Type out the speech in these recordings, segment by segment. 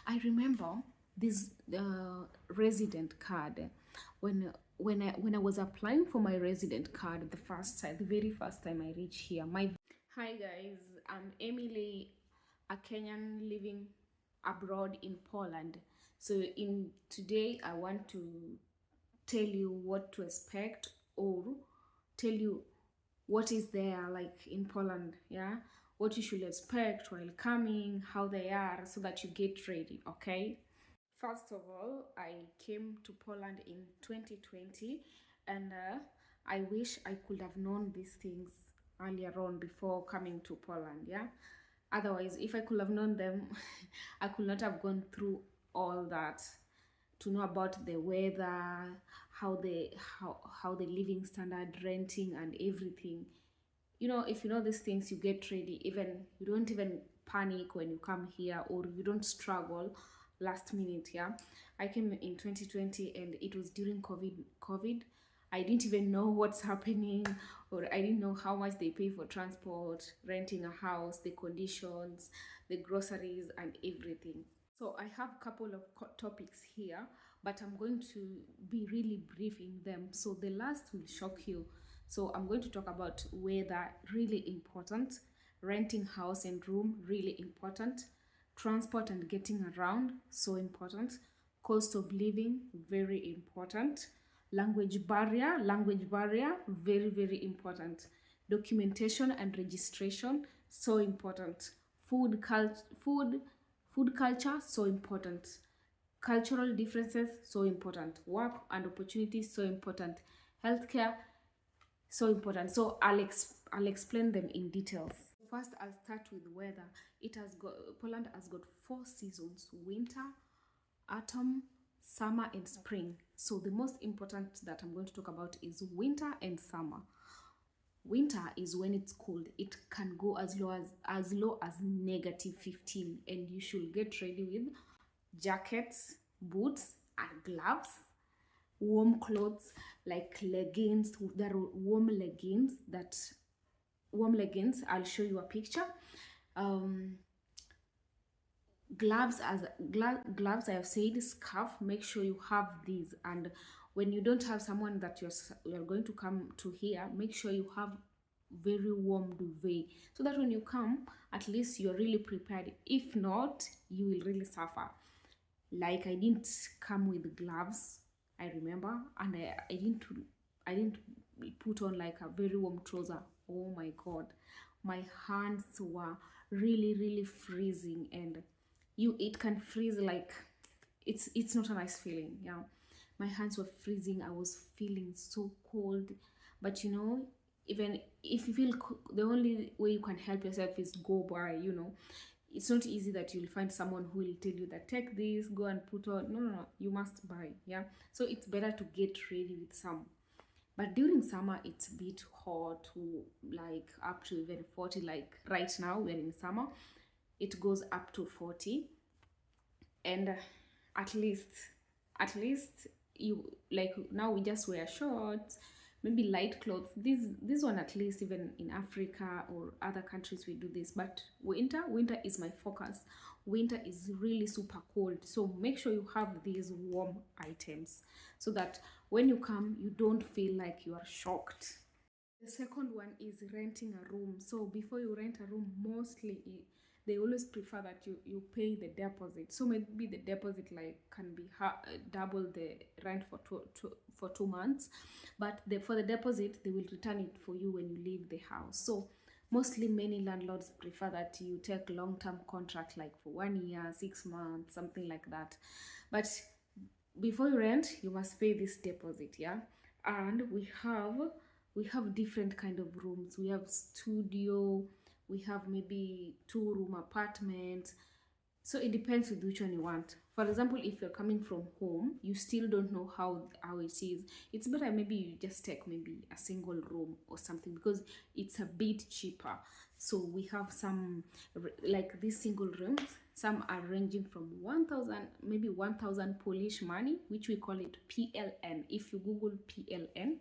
I remember this resident card when I was applying for my resident card the very first time I reached here. My Hi guys, I'm Emily, a Kenyan living abroad in Poland. So in today I want to tell you what to expect or tell you what is there like in Poland, yeah? What you should expect while coming, how they are, so that you get ready, okay? First of all, I came to Poland in 2020 and I wish I could have known these things earlier on before coming to Poland, yeah? Otherwise, if I could have known them, I could not have gone through all that to know about the weather, how the living standard, renting and everything. If you know these things, you get ready. Even you don't even panic when you come here, or you don't struggle last minute. Yeah, I came in 2020 and it was during COVID. I didn't even know what's happening, or I didn't know how much they pay for transport, renting a house, the conditions, the groceries and everything. So I have a couple of topics here, but I'm going to be really brief in them. So the last will shock you. So I'm going to talk about weather, really important, renting house and room, really important, transport and getting around, so important, cost of living, very important, language barrier, very, very important, documentation and registration, so important, food culture, so important, cultural differences, so important, work and opportunities, so important, healthcare, so important. So I'll explain them in details. First, I'll start with weather. Poland has got 4 seasons: winter, autumn, summer and spring. So the most important that I'm going to talk about is winter and summer. Winter is when it's cold. It can go as low as -15, and you should get ready with jackets, boots and gloves, warm clothes like leggings. There are warm leggings. I'll show you a picture. um Gloves, I have said, scarf. Make sure you have these. And when you don't have someone that you're going to come to here, make sure you have very warm duvet, so that when you come, at least you're really prepared. If not, you will really suffer. Like, I didn't come with gloves, I remember, and I didn't put on like a very warm trouser. Oh my god, my hands were really, really freezing. And it can freeze, like, it's not a nice feeling. Yeah, my hands were freezing. I was feeling so cold. But even if you feel the only way you can help yourself is go by. It's not easy that you'll find someone who will tell you that take this, go and put on. No, no, no, you must buy. Yeah, so it's better to get ready with some. But during summer, it's a bit hot, to like up to even 40. Like right now, we're in summer, it goes up to 40. And at least, you, like, now we just wear shorts, maybe light clothes. This one, at least, even in Africa or other countries, we do this. But winter is my focus. Winter is really super cold, so make sure you have these warm items, so that when you come, you don't feel like you are shocked. The second one is renting a room. So before you rent a room, mostly they always prefer that you pay the deposit. So maybe the deposit, like, can be double the rent for 2 months. But for the deposit, they will return it for you when you leave the house. So mostly many landlords prefer that you take long-term contract, like for 1 year, 6 months, something like that. But before you rent, you must pay this deposit. Yeah. And we have different kind of rooms. We have studio, we have maybe 2 room apartments. So it depends with which one you want. For example, if you're coming from home, you still don't know how it is, it's better maybe you just take maybe a single room or something, because it's a bit cheaper. So we have some, like, these single rooms. Some are ranging from 1000, maybe 1000 Polish money, which we call it PLN. If you Google PLN,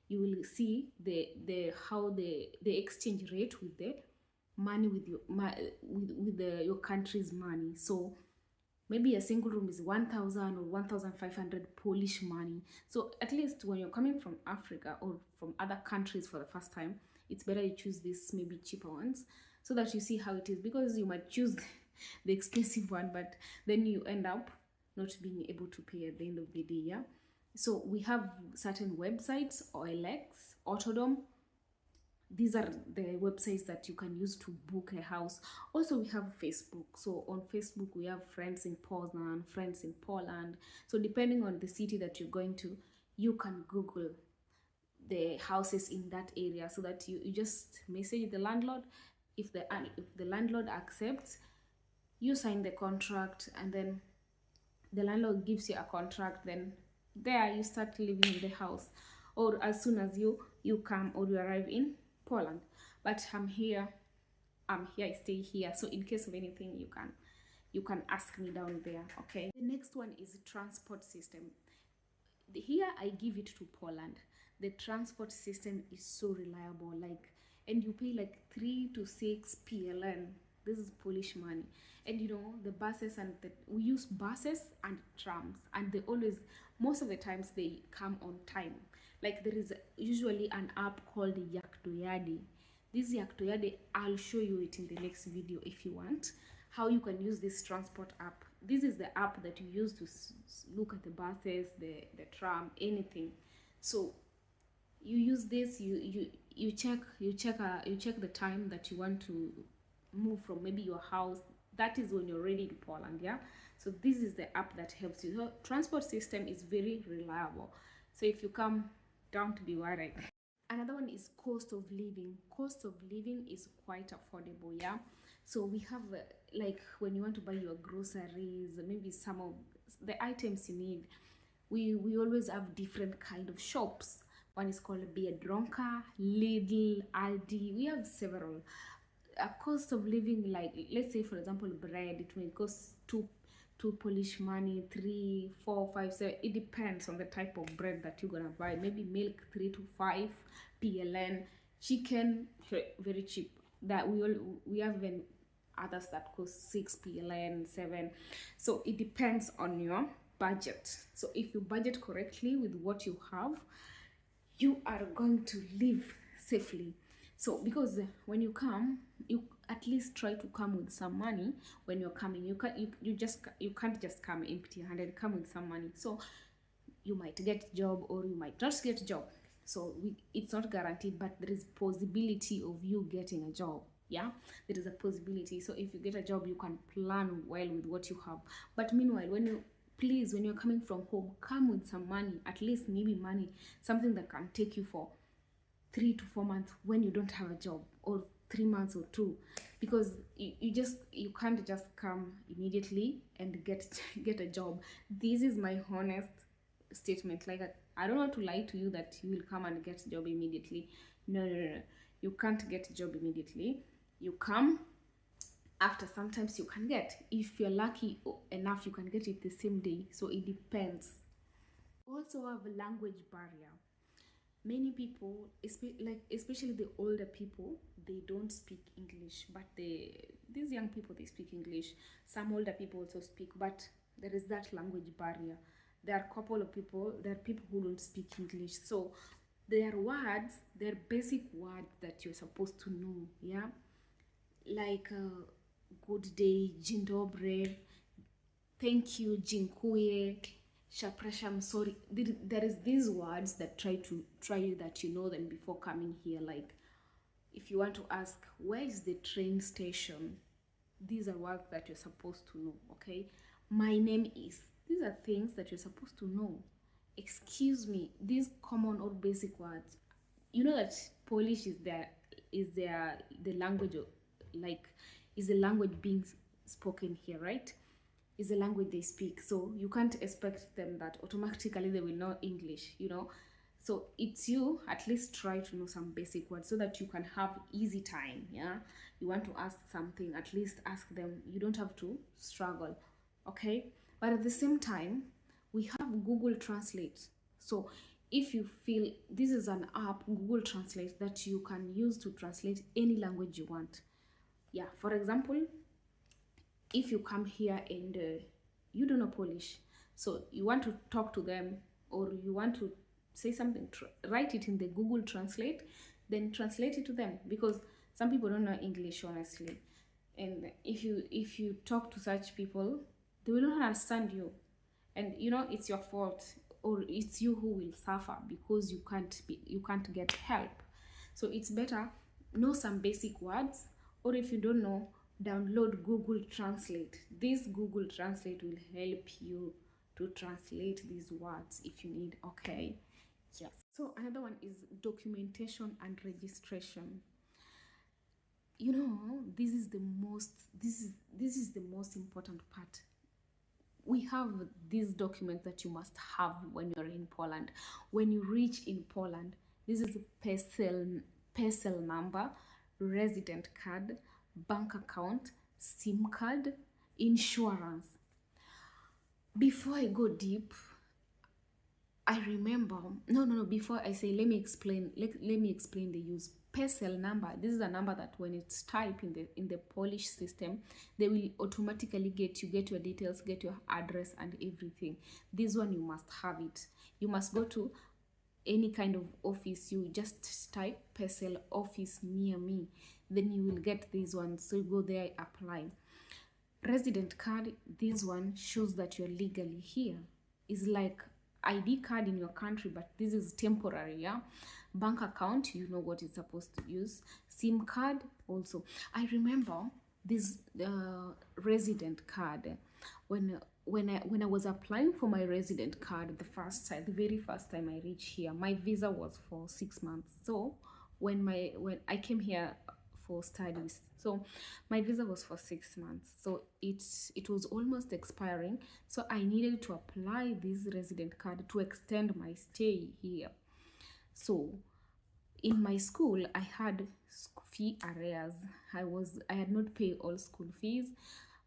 you will see the exchange rate with the money, with your country's money. So maybe a single room is 1,000 or 1,500 Polish money. So at least when you're coming from Africa or from other countries for the first time, it's better you choose these maybe cheaper ones so that you see how it is, because you might choose the expensive one, but then you end up not being able to pay at the end of the day. Yeah. So we have certain websites: OLX, Autodom. These are the websites that you can use to book a house. Also, we have Facebook. So on Facebook we have friends in Poznan, friends in Poland. So depending on the city that you're going to, you can Google the houses in that area, so that you just message the landlord. If the landlord accepts, you sign the contract, and then the landlord gives you a contract. Then there you start living in the house, or as soon as you come or you arrive in Poland. But I'm here, I stay here, so in case of anything, you can ask me down there. Okay, the next one is transport system. Here I give it to Poland. The transport system is so reliable, like, and you pay like 3 to 6 PLN. This is Polish money. And the buses, and we use buses and trams, and they always, most of the times, they come on time. Like, there is usually an app called Yaktoyadi. This Yaktoyadi, I'll show you it in the next video if you want, how you can use this transport app. This is the app that you use to look at the buses, the tram, anything. So you use this, you check the time that you want to move from maybe your house. That is when you're ready in Poland. Yeah. So this is the app that helps you. So transport system is very reliable. So if you come, don't be worried. Another one is cost of living. Cost of living is quite affordable. Yeah. So we have like, when you want to buy your groceries, maybe some of the items you need, we always have different kind of shops. One is called Biedronka, Lidl, Aldi. We have several. A cost of living, like, let's say for example, bread, it will cost two Polish money, 3, 4, 5, 7. It depends on the type of bread that you're gonna buy. Maybe milk, 3 to 5 PLN. Chicken, very cheap. That we have even others that cost 6 PLN, 7. So it depends on your budget. So if you budget correctly with what you have, you are going to live safely. So because when you come, you at least try to come with some money. When you're coming, you can't just come empty handed. Come with some money. So you might get job or you might not get job. So it's not guaranteed, but there is possibility of you getting a job. Yeah, there is a possibility. So if you get a job, you can plan well with what you have. But meanwhile, when you're coming from home, come with some money, at least maybe money, something that can take you for 3 to 4 months when you don't have a job, or 3 months or 2, because you can't just come immediately and get a job. This is my honest statement. Like, I don't want to lie to you that you will come and get a job immediately. No. You can't get a job immediately. You come after. Sometimes you can get, if you're lucky enough, you can get it the same day. So it depends. Also have a language barrier. Many people, especially the older people, they don't speak English, but these young people, they speak English. Some older people also speak, but there is that language barrier. There are people who don't speak English. So there are words, there are basic words that you're supposed to know. Yeah, like good day, dzień dobry, thank you, dziękuję, shaprasham, sorry. There is these words that try that you know them before coming here. Like, if you want to ask, where is the train station? These are words that you're supposed to know. Okay, my name is. These are things that you're supposed to know. Excuse me. These common or basic words. You know that Polish is the language of, like, is the language being spoken here, right? Is the language they speak. So you can't expect them that automatically they will know English. So it's you, at least try to know some basic words so that you can have easy time. Yeah, you want to ask something, at least ask them. You don't have to struggle. Okay, but at the same time, we have Google Translate. So if you feel, this is an app, Google Translate, that you can use to translate any language you want. Yeah, for example, if you come here and know Polish, so you want to talk to them or you want to say something, write it in the Google Translate, then translate it to them, because some people don't know English, honestly. And if you talk to such people, they will not understand you, and it's your fault, or it's you who will suffer because you can't get help. So it's better know some basic words, or if you don't know, download Google Translate. This Google Translate will help you to translate these words if you need. Okay, yes. So another one is documentation and registration. This is the most this is the most important part. We have these documents that you must have when you're in Poland. When you reach in Poland, this is PESEL number, resident card, bank account, SIM card, insurance. Before I go deep, I remember, no, before I say, let me explain the use. PESEL number, this is a number that when it's typed in the Polish system, they will automatically get your details, get your address and everything. This one, you must have it. You must go to any kind of office. You just type PESEL office near me, then you will get this one. So you go there, apply. Resident card, this one shows that you're legally here. It's like ID card in your country, but this is temporary. Yeah. Bank account, you know what it's supposed to use. SIM card also. I remember this resident card when I was applying for my resident card the very first time I reached here. My visa was for 6 months. So when I came here for studies, so my visa was for 6 months, so it was almost expiring. So I needed to apply this resident card to extend my stay here. So in my school, I had fee arrears. I had not paid all school fees.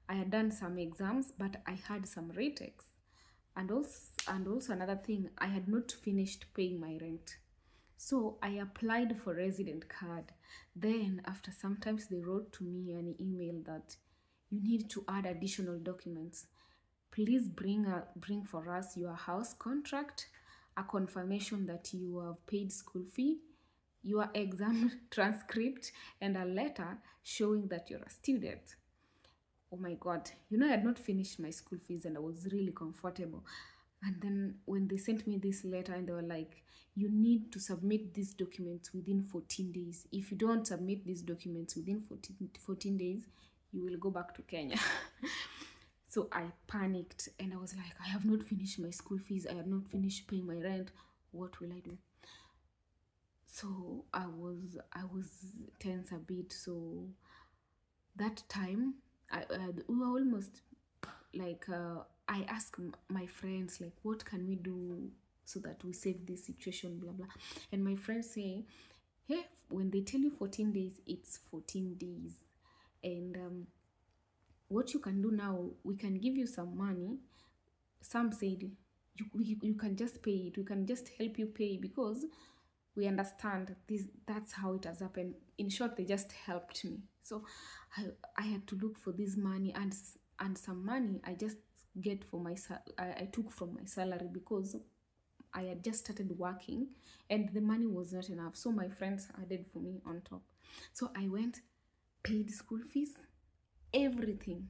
I had done some exams, but I had some retakes. And also another thing, I had not finished paying my rent. So I applied for resident card. Then after sometimes they wrote to me an email that you need to add additional documents. Please bring for us your house contract, a confirmation that you have paid school fee, your exam transcript, and a letter showing that you're a student. Oh my God, I had not finished my school fees and I was really comfortable. And then when they sent me this letter and they were like, you need to submit these documents within 14 days. If you don't submit these documents within 14 days, you will go back to Kenya. So I panicked and I was like, I have not finished my school fees. I have not finished paying my rent. What will I do? So I was tense a bit. So that time, we were almost like, I asked my friends, like, what can we do so that we save this situation, blah, blah. And my friends say, hey, when they tell you 14 days, it's 14 days. And what you can do now, we can give you some money. Some said, you can just pay it. We can just help you pay because we understand this. That's how it has happened. In short, they just helped me. So I had to look for this money, and some money I just get for I took from my salary because I had just started working and the money was not enough. So my friends added for me on top. So I went, paid school fees, everything.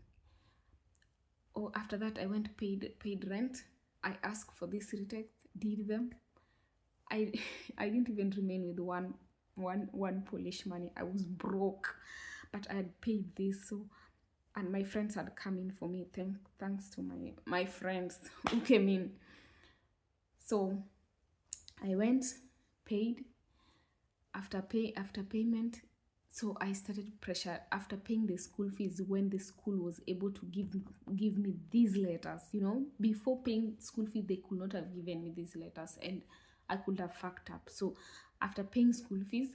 After that, I went, paid rent. I asked for this retake, did them. I didn't even remain with one Polish money. I was broke, but I had paid this. So, and my friends had come in for me. Thanks to my friends who came in. So I went, paid. After payment, so I started pressure after paying the school fees, when the school was able to give me these letters. Before paying school fee, they could not have given me these letters and I could have fucked up. So after paying school fees,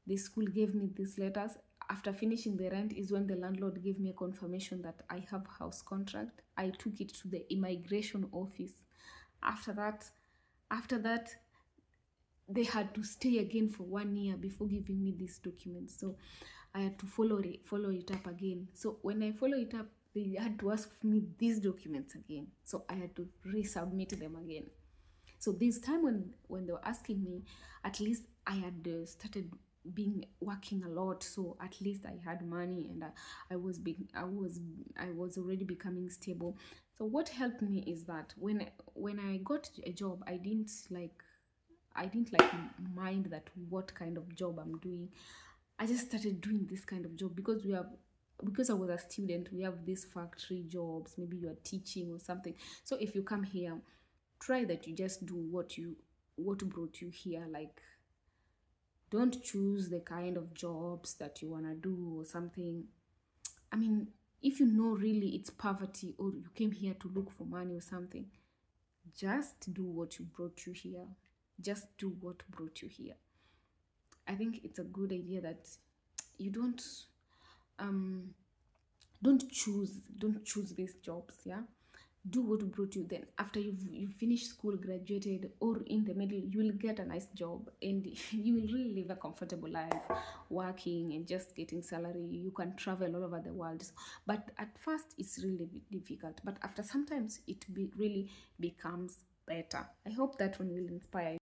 the school gave me these letters. After finishing the rent is when the landlord gave me a confirmation that I have house contract. I took it to the immigration office. After that, they had to stay again for 1 year before giving me these documents. So I had to follow it up again. So when I follow it up, they had to ask me these documents again, so I had to resubmit them again. So this time when they were asking me, at least I had started being working a lot, so at least I had money, and I was already becoming stable. So what helped me is that when I got a job, I didn't like mind that what kind of job I'm doing. I just started doing this kind of job because I was a student. We have these factory jobs, maybe you are teaching or something. So if you come here, try that you just do what brought you here. Like, don't choose the kind of jobs that you want to do or something. I mean, if you know really it's poverty or you came here to look for money or something, just do what you brought you here. Just do what brought you here. I think it's a good idea that you um don't choose these jobs. Yeah, do what brought you. Then after you finish school, graduated, or in the middle, you will get a nice job, and you will really live a comfortable life, working and just getting salary. You can travel all over the world. But at first it's really difficult, but after sometimes really becomes better. I hope that one will inspire you.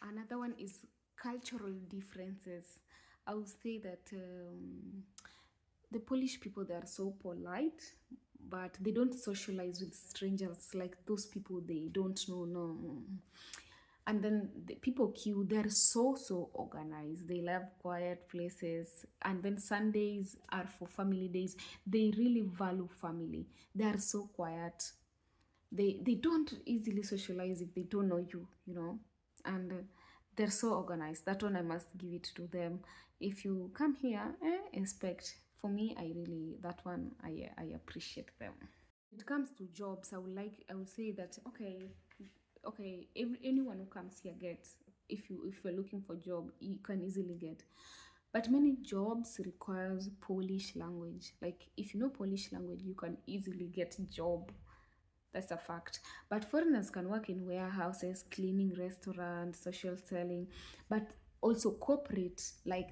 Another one is cultural differences. I would say that the Polish people, they are so polite, but they don't socialize with strangers like those people they don't know. No. And then the people queue, they're so organized. They love quiet places. And then Sundays are for family days. They really value family. They are so quiet. They don't easily socialize if they don't know you. And they're so organized. That one I must give it to them. If you come here, expect. For me, I really, that one I appreciate them. When it comes to jobs, I would say that anyone who comes here gets. If you're looking for job, you can easily get. But many jobs requires Polish language. Like, if you know Polish language, you can easily get job. That's a fact. But foreigners can work in warehouses, cleaning, restaurants, social selling, but also corporate, like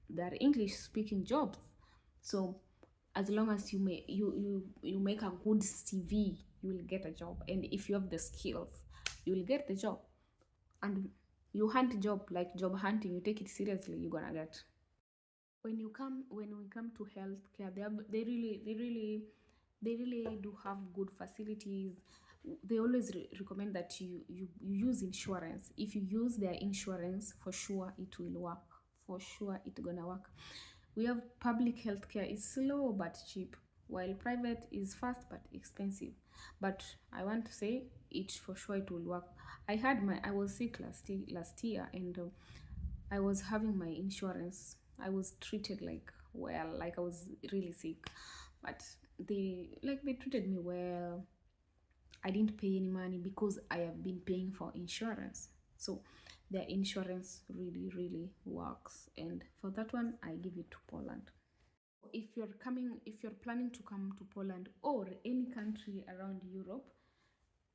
they're English speaking jobs. So as long as you make a good CV, you will get a job. And if you have the skills, you will get the job. And you hunt job, like job hunting, you take it seriously, you're gonna get. When we come to healthcare, they really do have good facilities. They always recommend that you use insurance. If you use their insurance, for sure it will work. For sure it's gonna work. We have public healthcare is slow but cheap, while private is fast but expensive. But I want to say it for sure it will work. I was sick last year, and I was having my insurance. I was treated like I was really sick, but they treated me well. I didn't pay any money because I have been paying for insurance. So their insurance really works, and for that one I give it to Poland. If you're planning to come to Poland or any country around Europe,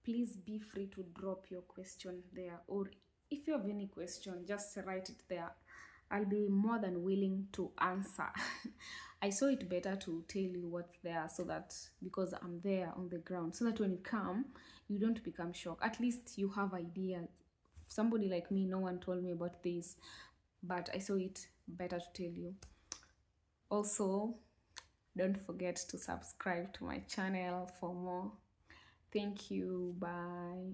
please be free to drop your question there, or if you have any question, just write it there. I'll be more than willing to answer. I saw it better to tell you what's there, so that because I'm there on the ground, so that when you come, you don't become shocked. At least you have idea. Somebody like me, no one told me about this, but I saw it better to tell you. Also, don't forget to subscribe to my channel for more. Thank you. Bye.